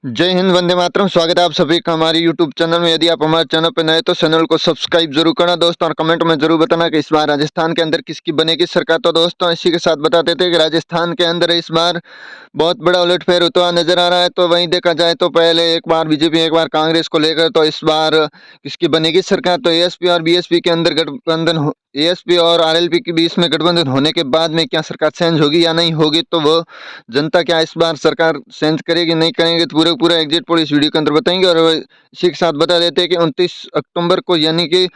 जय हिंद, वंदे मातरम। स्वागत है आप सभी का हमारे यूट्यूब चैनल में। यदि आप हमारे चैनल पर नए तो चैनल को सब्सक्राइब जरूर करना दोस्तों, और कमेंट में जरूर बताना कि इस बार राजस्थान के अंदर किसकी बनेगी सरकार। तो दोस्तों इसी के साथ बता देते हैं कि राजस्थान के अंदर इस बार बहुत बड़ा उलटफेर होता हुआ नजर आ रहा है। तो वहीं देखा जाए तो पहले एक बार बीजेपी एक बार कांग्रेस को लेकर, तो इस बार किसकी बनेगी सरकार। तो एएसपी और बीएसपी के अंदर गठबंधन, एएसपी और आरएलपी के बीच में गठबंधन होने के बाद में क्या सरकार चेंज होगी या नहीं होगी, तो वो जनता क्या इस बार सरकार चेंज करेगी नहीं करेंगे, तो पूरा एग्जिट पोल इस वीडियो के अंदर बताएंगे। और इसी के साथ बता देते हैं कि 29 अक्टूबर को यानी कि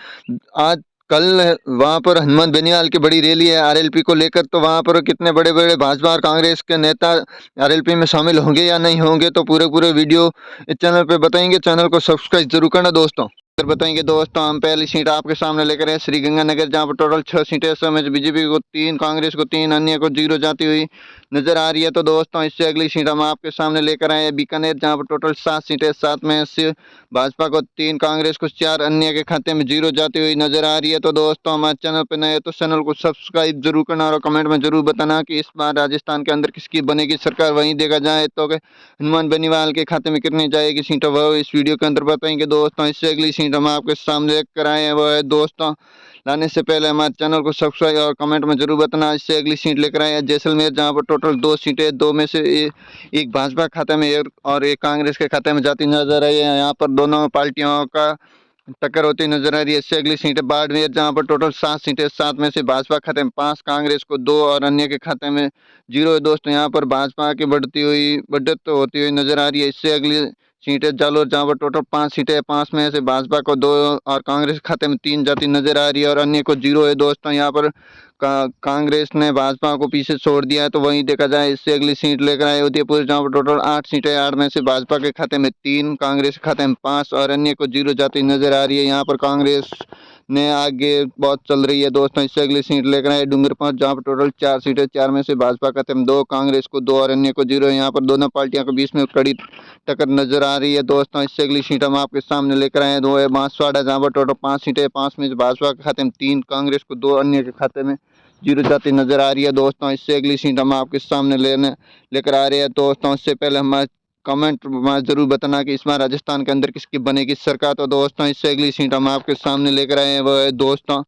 आज कल वहां पर हनुमान बेनीवाल की बड़ी रैली है आरएलपी को लेकर। तो वहां पर कितने बड़े बड़े भाजपा और कांग्रेस के नेता आरएलपी में शामिल होंगे या नहीं होंगे, तो पूरे वीडियो इस चैनल पे बताएंगे। चैनल को सब्सक्राइब जरूर करना दोस्तों। फिर बताएंगे दोस्तों, हम पहली सीट आपके सामने लेकर आए श्रीगंगानगर, जहां पर टोटल 6 सीटें इस समय बीजेपी को 3, कांग्रेस को 3, अन्य को 0 जाती हुई नजर आ रही है। तो दोस्तों इससे अगली सीट हम आपके सामने लेकर आए बीकानेर, जहां पर टोटल 7 सीटें, 7 में से भाजपा को 3, कांग्रेस को 4, अन्य के खाते में 0 जाती हुई नजर आ रही है। तो दोस्तों हमारे चैनल पर नए तो चैनल को सब्सक्राइब जरूर करना और कमेंट में जरूर बताना कि इस बार राजस्थान के अंदर किसकी बनेगी सरकार। वहीं देखा जाए तो हनुमान बेनीवाल के खाते में कितनी जाएगी सीटें, वह इस वीडियो के अंदर बताएंगे दोस्तों। इससे अगली सीट हम आपके सामने लेकर आए हैं, वह है दोस्तों, लाने से पहले हमारे चैनल को सब्सक्राइब और कमेंट में जरूर बताना। इससे अगली सीट लेकर आए हैं जैसलमेर, जहां पर टोटल 2 सीटें, 2 में से एक भाजपा खाते में और एक कांग्रेस के खाते में जाती नजर आई है। यहाँ पर दोनों पार्टियों का टक्कर होती नजर आ रही है। इससे अगली सीटें बाड़मेर, जहां पर टोटल 7 सीटें, 7 में से भाजपा खाते में 5, कांग्रेस को 2 और अन्य के खाते में 0 है दोस्तों। यहाँ पर भाजपा की बढ़त होती हुई नजर आ रही है। इससे अगली सीटें जालोर, जहां पर टोटल 5 सीटें, 5 में से भाजपा को 2 और कांग्रेस खाते में 3 जाती नजर आ रही है और अन्य को 0 है दोस्तों। यहाँ पर कांग्रेस ने भाजपा को पीछे छोड़ दिया है। तो वहीं देखा जाए इससे अगली सीट लेकर आए उदयपुर, जहां पर टोटल 8 सीटें, 8 में से भाजपा के खाते में 3, कांग्रेस के खाते में 5 और अन्य को 0 जाती नजर आ रही है। यहाँ पर कांग्रेस ने आगे बहुत चल रही है दोस्तों। इससे अगली सीट लेकर आए डूंगरपुर, जहां पर टोटल 4 सीटें, 4 में से भाजपा खाते में 2, कांग्रेस को 2 और अन्य को 0 है। यहाँ पर दोनों पार्टियों के बीच में कड़ी टक्कर नजर आ रही है दोस्तों। इससे अगली सीट हम आपके सामने लेकर आए, वो है बांसवाड़ा, जहां पर टोटल 5 सीटें, 5 में से भाजपा के खाते में 3, कांग्रेस को 2, अन्य के खाते में 0 जाती नजर आ रही है दोस्तों। इससे अगली सीट हम आपके सामने लेकर आ रहे हैं दोस्तों। इससे पहले हमारे कमेंट में जरूर बताना कि इस बार राजस्थान के अंदर किसकी बनेगी सरकार। तो दोस्तों इससे अगली सीट हम आपके सामने लेकर आए हैं, वह दोस्तों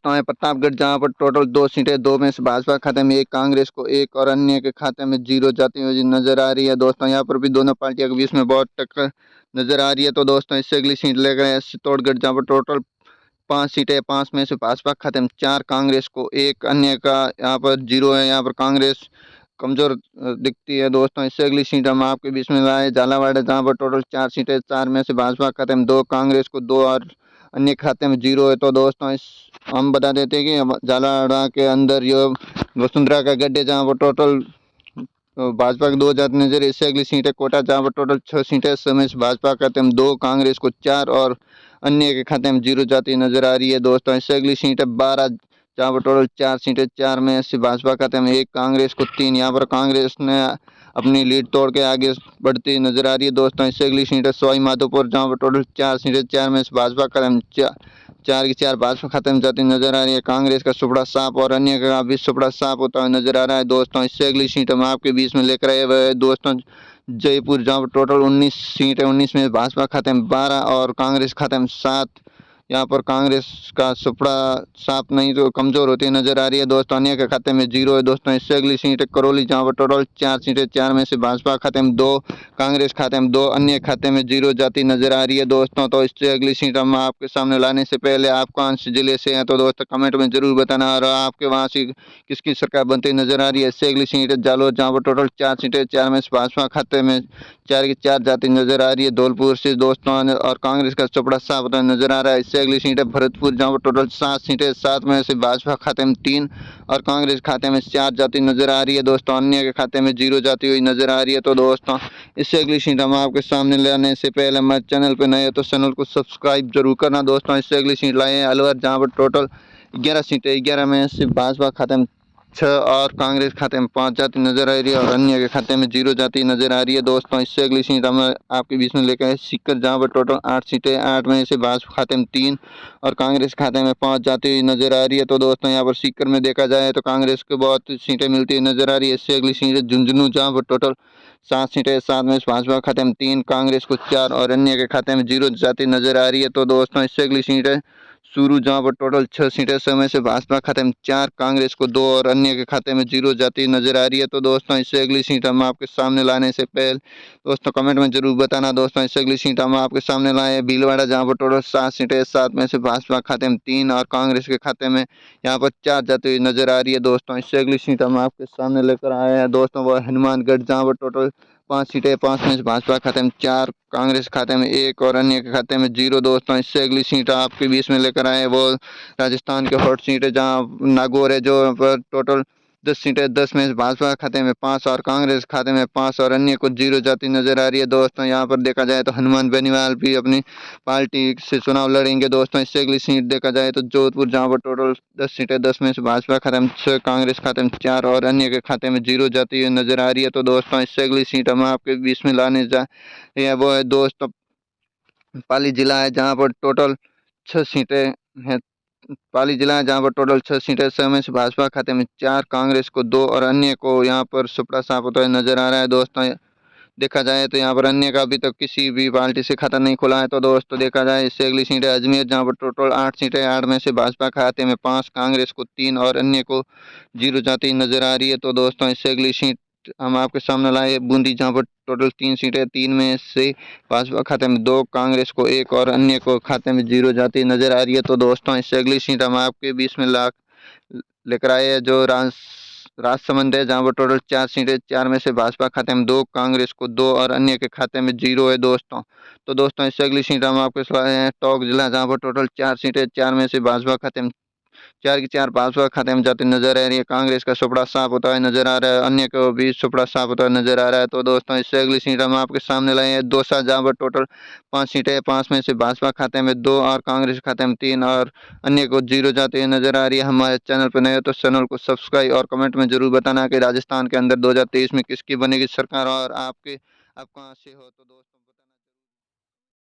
है प्रतापगढ़, जहां पर टोटल 2 सीटें, 2 में से भाजपा खाते में 1, कांग्रेस को 1 और अन्य के खाते में 0 जाती हुई नजर आ रही है दोस्तों। यहाँ पर भी दोनों पार्टियों के बीच में बहुत टक्कर नजर आ रही है। तो दोस्तों इससे अगली सीट लेकर आए चित्तौड़गढ़, जहाँ पर टोटल 5 सीटें, 5 में से भाजपा खाते में 4, कांग्रेस को 1, अन्य का यहाँ पर 0 है। यहाँ पर कांग्रेस कमजोर दिखती है दोस्तों। इससे अगली सीट हम आपके बीच में लाए झालावाड़, जहाँ पर टोटल 4 सीटें, 4 में से भाजपा खाते में 2, कांग्रेस को 2 और अन्य खाते में 0 है। तो दोस्तों इस हम बता देते हैं कि झालावाड़ के अंदर ये वसुंधरा का गड्ढे, जहाँ पर टोटल भाजपा के 2 जाती नजर। इससे अगली सीट है कोटा, जहाँ पर टोटल 6 सीटें, समय से भाजपा खाते में 2, कांग्रेस को 4 और अन्य के खाते में 0 जाती नजर आ रही है दोस्तों। इससे अगली सीट है बारा, जहाँ पर टोटल 4 सीटें, 4 में से भाजपा खाते में 1, कांग्रेस को 3। यहाँ पर कांग्रेस ने अपनी लीड तोड़ के आगे बढ़ती नजर आ रही है दोस्तों। इससे अगली सीट है सवाई माधोपुर, जहाँ पर टोटल 4 सीटें, 4 में से भाजपा खाते में 4 की 4 भाजपा खाते में जाती नजर आ रही है। कांग्रेस का सुपड़ा साफ और अन्य का भी सुपड़ा साफ होता हुआ नजर आ रहा है दोस्तों। इससे अगली सीट हम आपके बीच में लेकर आए हुए दोस्तों जयपुर, जहाँ पर टोटल 19 सीट है, 19 में भाजपा खाते में 12 और कांग्रेस खाते में 7। यहाँ पर कांग्रेस का सुपड़ा साफ नहीं तो कमजोर होती नजर आ रही है दोस्तों। अन्य के खाते में 0 है दोस्तों। इससे अगली सीट है करौली, जहाँ पर टोटल 4 सीटें, 4 में से भाजपा खाते में 2, कांग्रेस खाते में 2, अन्य खाते में 0 जाती नजर आ रही है दोस्तों। तो इससे अगली सीट हम आपके सामने लाने से पहले आप कौन से जिले से हैं, तो दोस्तों कमेंट में जरूर बताना और आपके वहाँ से किसकी सरकार बनती नजर आ रही है। इससे अगली सीट है जालोर, जहाँ पर टोटल 4 सीटें, 4 में से भाजपा खाते में 4 की 4 जाती नजर आ रही है धौलपुर से दोस्तों, और कांग्रेस का चपड़ा साफ होता नजर आ रहा है। इससे अगली सीट है भरतपुर, जहाँ पर टोटल 7 सीटें, 7 में से भाजपा खाते में 3 और कांग्रेस खाते में 4 जाती नजर आ रही है दोस्तों। अन्य के खाते में 0 जाती हुई नजर आ रही है। तो दोस्तों इससे अगली सीट हम आपके सामने लाने से पहले हमारे चैनल पर नए तो चैनल को सब्सक्राइब जरूर करना दोस्तों। इससे अगली सीट लाए हैं अलवर, जहाँ पर टोटल 11 सीटें, 11 में से भाजपा खाते में 6 और कांग्रेस खाते में 5 जाति नजर आ रही है और अन्य के खाते में 0 जाति नजर आ रही है। दोस्तों इससे अगली सीट हम आपके बीच में लेकर आए सीकर, जहाँ पर टोटल 8 सीटें, 8 में से भाजपा खाते में 3 और कांग्रेस खाते में 5 जाति नजर आ रही है। तो दोस्तों यहाँ पर सीकर में देखा जाए तो कांग्रेस को बहुत सीटें मिलती नजर आ रही है। इससे अगली सीट है झुंझुनू, जहाँ पर टोटल 7 सीटें, 7 में से भाजपा खाते में 3, कांग्रेस को 4 और अन्य के खाते में 0 जाति नजर आ रही है। तो दोस्तों इससे अगली सीट है सूरू, जहाँ पर टोटल 6 सीटें, समय से भाजपा खाते में 4, कांग्रेस को 2 और अन्य के खाते में 0 जाती नजर आ रही है। तो दोस्तों इससे अगली सीट हम आपके सामने लाने से पहले दोस्तों कमेंट में जरूर बताना। दोस्तों इससे अगली सीट हम आपके सामने लाए हैं भीलवाड़ा, जहाँ पर टोटल 7 सीटें, 7 में से भाजपा खाते में 3 और कांग्रेस के खाते में यहाँ पर 4 जाती हुई नजर आ रही है। दोस्तों इससे अगली सीट हम आपके सामने लेकर आए हैं दोस्तों वो हनुमानगढ़, जहाँ पर टोटल 5 सीटें, 5 में से भाजपा खाते में 4, कांग्रेस खाते में 1 और अन्य के खाते में 0। दोस्तों इससे अगली सीट आपके बीच में लेकर आए वो राजस्थान के हॉट सीट है, जहाँ नागौर है, जो पर टोटल 10 सीटें, 10 में से भाजपा खाते में 5 और कांग्रेस खाते में 5 और अन्य को 0 जाती नजर आ रही है। दोस्तों यहाँ पर देखा जाए तो हनुमान बेनीवाल भी अपनी पार्टी से चुनाव लड़ेंगे। दोस्तों इससे अगली सीट देखा जाए तो जोधपुर, जहाँ पर टोटल 10 सीटें, 10 में से भाजपा खाते में 6, कांग्रेस खाते में 4 और अन्य के खाते में 0 जाती नजर आ रही है। तो दोस्तों इससे अगली सीट हम आपके बीच में लाने जा रहे हैं वो है दोस्तों पाली जिला है, जहाँ पर टोटल 6 सीटें हैं। पाली जिला है, जहाँ पर टोटल 6 सीटें, समय से भाजपा खाते में 4, कांग्रेस को 2 और अन्य को यहाँ पर सुपड़ा साफ होता है नजर आ रहा है। दोस्तों देखा जाए तो यहाँ पर अन्य का अभी तक किसी भी पार्टी से खाता नहीं खुला है। तो दोस्तों देखा जाए इससे अगली सीट है अजमेर, जहाँ पर टोटल 8 सीटें, 8 में से भाजपा खाते में 5, कांग्रेस को 3 और अन्य को 0 जाती नजर आ रही है। तो दोस्तों इससे अगली सीट हम आपके सामने लाए बूंदी, जहाँ पर टोटल 3 सीटें, 3 में से भाजपा खाते में 2, कांग्रेस को 1 और अन्य को खाते में 0 जाती नजर आ रही है। तो दोस्तों इससे अगली सीट हम आपके बीच में लेकर आए हैं जो राजसमंद है, जहाँ पर टोटल 4 सीटें, 4 में से भाजपा खाते में 2, कांग्रेस को 2 और अन्य के खाते में 0 है। दोस्तों तो दोस्तों इससे अगली सीट हम आपके लाए हैं टोंक जिला, जहाँ पर टोटल 4 सीटें, 4 में से भाजपा खाते में 4 की 4 भाजपा खाते में जाती नजर आ रही है। कांग्रेस का सुपड़ा साफ होता है नजर आ रहा है, अन्य को भी सुपड़ा साफ होता है नजर आ रहा है। तो दोस्तों इससे अगली सीट हम आपके सामने लाए हैं दौसा, जहाँ पर टोटल 5 सीटें, 5 में से भाजपा खाते में 2 और कांग्रेस खाते में 3 और अन्य को 0 जाती हुई नजर आ रही है। हमारे चैनल पर नए हो तो चैनल को सब्सक्राइब और कमेंट में जरूर बताना कि राजस्थान के अंदर 2023 में किसकी बनेगी सरकार और आप कहाँ से हो। तो दोस्तों